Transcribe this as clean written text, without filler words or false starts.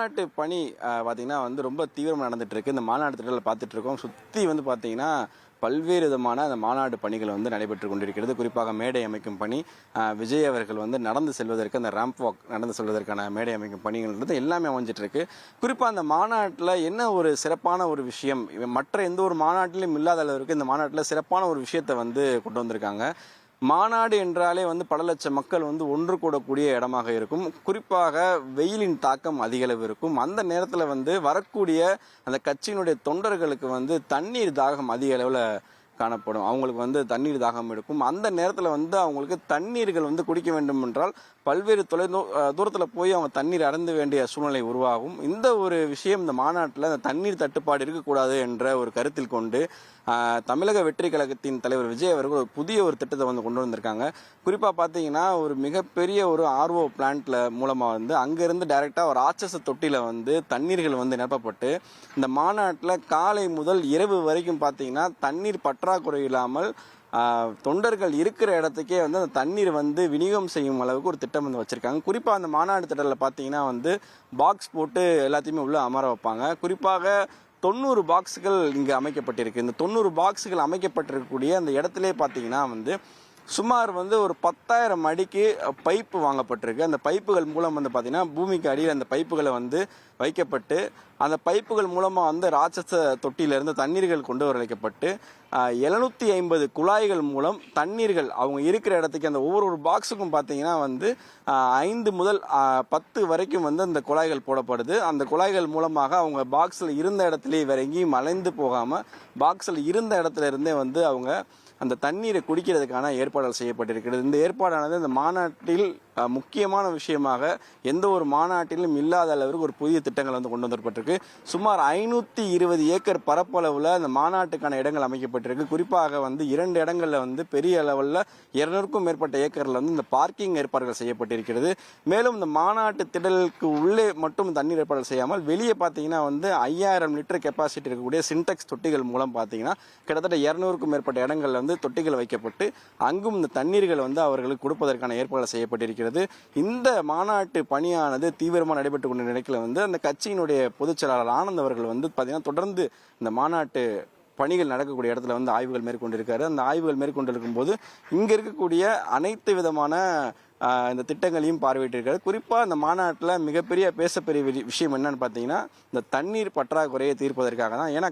மாநாட்டு பணி பார்த்தீங்கன்னா ரொம்ப தீவிரமாக நடந்துட்டு இருக்கு. இந்த மாநாட்டு திட்டத்தில் பார்த்துட்டு இருக்கோம். சுற்றி பார்த்தீங்கன்னா பல்வேறு விதமான அந்த மாநாடு பணிகள் நடைபெற்று கொண்டிருக்கிறது. குறிப்பாக மேடை அமைக்கும் பணி, விஜய் அவர்கள் நடந்து செல்வதற்கு அந்த ரேம்ப் வாக் நடந்து செல்வதற்கான மேடை அமைக்கும் பணிகள்ன்றது எல்லாமே அமைஞ்சிட்டு இருக்கு. குறிப்பாக அந்த மாநாட்டில் என்ன ஒரு சிறப்பான ஒரு விஷயம், மற்ற எந்த ஒரு மாநாட்டிலும் இல்லாத அளவிற்கு இந்த மாநாட்டில் சிறப்பான ஒரு விஷயத்தை கொண்டு வந்திருக்காங்க. மாநாடு என்றாலே பல லட்சம் மக்கள் ஒன்று கூடக்கூடிய இடமாக இருக்கும். குறிப்பாக வெயிலின் தாக்கம் அதிக அளவு இருக்கும். அந்த நேரத்தில் வரக்கூடிய அந்த கட்சியினுடைய தொண்டர்களுக்கு தண்ணீர் தாகம் அதிக அளவில் காணப்படும். அவங்களுக்கு தண்ணீர் தாகம் எடுக்கும். அந்த நேரத்தில் அவங்களுக்கு தண்ணீர்கள் குடிக்க வேண்டும் என்றால் பல்வேறு தூரத்தில் போய் அவங்க தண்ணீர் அருந்த வேண்டிய சூழ்நிலை உருவாகும். இந்த ஒரு விஷயம் இந்த மாநாட்டில் அந்த தண்ணீர் தட்டுப்பாடு இருக்கக்கூடாது என்ற ஒரு கருத்தில் கொண்டு தமிழக வெற்றி கழகத்தின் தலைவர் விஜய் அவர்கள் ஒரு புதிய ஒரு திட்டத்தை கொண்டு வந்திருக்காங்க. குறிப்பாக பார்த்தீங்கன்னா ஒரு மிகப்பெரிய ஒரு ஆர்ஓ பிளான்ட்ல மூலமாக அங்கேருந்து டைரெக்டாக ஒரு ராட்சச தொட்டியில் தண்ணீர்கள் நிரப்பப்பட்டு இந்த மாநாட்டில் காலை முதல் இரவு வரைக்கும் பார்த்தீங்கன்னா தண்ணீர் பற்றாக்குறை இல்லாமல் தொண்டர்கள் இருக்கிற இடத்துக்கே அந்த தண்ணீர் விநியோகம் செய்யும் அளவுக்கு ஒரு திட்டம் வச்சிருக்காங்க. குறிப்பாக அந்த மாநாடு திட்டத்தில் பார்த்தீங்கன்னா பாக்ஸ் போட்டு எல்லாத்தையுமே உள்ள அமர வைப்பாங்க. குறிப்பாக 90 பாக்ஸுகள் இங்கே அமைக்கப்பட்டிருக்கு. இந்த 90 பாக்ஸுகள் அமைக்கப்பட்டிருக்கக்கூடிய அந்த இடத்துல பார்த்தீங்கன்னா சுமார் ஒரு 10,000 அடிக்கு பைப்பு வாங்கப்பட்டிருக்கு. அந்த பைப்புகள் மூலம் பார்த்தீங்கன்னா பூமிக்கு அடியில் அந்த பைப்புகளை வைக்கப்பட்டு அந்த பைப்புகள் மூலமாக ராட்சச தொட்டியிலிருந்து தண்ணீர்கள் கொண்டு வரவைக்கப்பட்டு 750 குழாய்கள் மூலம் தண்ணீர்கள் அவங்க இருக்கிற இடத்துக்கு அந்த ஒவ்வொரு பாக்ஸுக்கும் பார்த்தீங்கன்னா 5 முதல் 10 வரைக்கும் அந்த குழாய்கள் போடப்படுது. அந்த குழாய்கள் மூலமாக அவங்க பாக்ஸில் இருந்த இடத்துலேயே வேற எங்கேயும் மலைந்து போகாமல் பாக்ஸில் இருந்த இடத்துல இருந்தே அவங்க அந்த தண்ணீரை குடிக்கிறதுக்கான ஏற்பாடுகள் செய்யப்பட்டிருக்கிறது. இந்த ஏற்பாடானது இந்த மாநாட்டில் முக்கியமான விஷயமாக எந்த ஒரு மாநாட்டிலும் இல்லாத அளவிற்கு ஒரு புதிய திட்டங்கள் கொண்டு வந்திருக்கு. சுமார் 520 ஏக்கர் பரப்பளவில் அந்த மாநாட்டுக்கான இடங்கள் அமைக்கப்பட்டிருக்கு. குறிப்பாக 2 இடங்கள்ல பெரிய அளவில் 200க்கும் மேற்பட்ட ஏக்கர்ல இந்த பார்க்கிங் ஏற்பாடுகள் செய்யப்பட்டிருக்கிறது. மேலும் இந்த மாநாட்டு திடலுக்கு உள்ளே மட்டும் தண்ணீர் ஏற்பாடுகள் செய்யாமல் வெளியே பார்த்தீங்கன்னா 5000 லிட்டர் கெப்பாசிட்டி இருக்கக்கூடிய சின்டெக்ஸ் தொட்டிகள் மூலம் பார்த்தீங்கன்னா கிட்டத்தட்ட 200க்கும் மேற்பட்ட இடங்கள்ல தொட்டிகள் வைக்கப்பட்டு அங்கும் இந்த தண்ணீர்கள் அவர்களுக்கு கொடுப்பதற்கான ஏற்பாடுகள் செய்யப்பட்டிருக்கிறது. இந்த மாநாட்டு பணியானது தீவிரமாக நடைபெற்று கொண்ட நிலையில் அந்த கட்சியினுடைய பொதுச் செயலாளர் ஆனந்த் அவர்கள் பார்த்தீங்கன்னா தொடர்ந்து இந்த மாநாட்டு பணிகள் நடக்கக்கூடிய இடத்துல ஆய்வுகள் மேற்கொண்டிருக்காரு. அந்த ஆய்வுகள் மேற்கொண்டிருக்கும் போது இங்க இருக்கக்கூடிய அனைத்து விதமான இந்த திட்டங்களையும் பார்வையிட்டிருக்காரு. குறிப்பாக இந்த மாநாட்டில் மிகப்பெரிய பேசப்பெரிய விஷயம் என்னன்னு பார்த்தீங்கன்னா இந்த தண்ணீர் பற்றாக்குறையை தீர்ப்பதற்காக தான். ஏன்னா